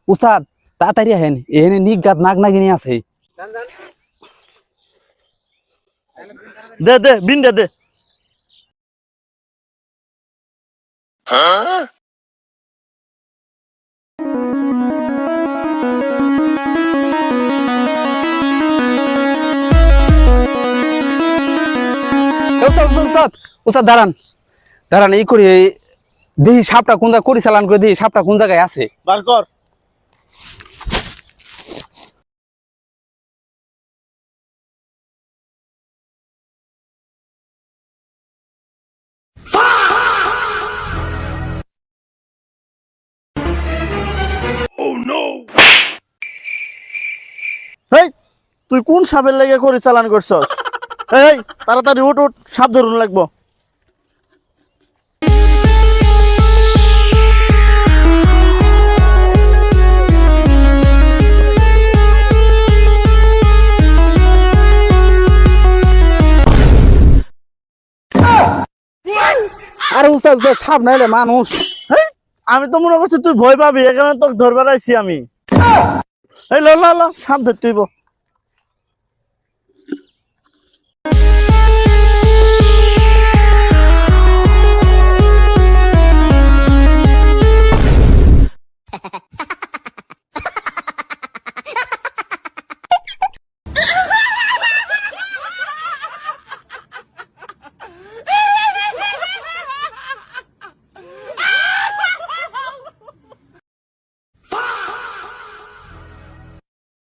উস্তাদ তাড়াতাড়ি আহেন, এখানে নিগাত নাগ নাগিনী আছে। দে দে বিনটা দে। উস্তাদ উস্তাদ উস্তাদ উস্তাদ দাঁড়ান দাঁড়ান, এই করি দেখি সাপটা কোন জায়গায় করি চালান করে দেখি সাপটা কোন জায়গায় আছে। বার কর। এই তুই কোন সাপের লেগে করে চালান করছস? এই তাড়াতাড়ি উঠ উঠ, সাপ ধরুন লাগবো। আরে উস্তাদ উস্তাদ, সাপ নাইলে মানুষ। এই আমি তো মনে করছি তুই ভয় পাবি, এখানে তোকে ধরবার আইছি আমি। এই ল ল ল, সাপ ধরতে হইব।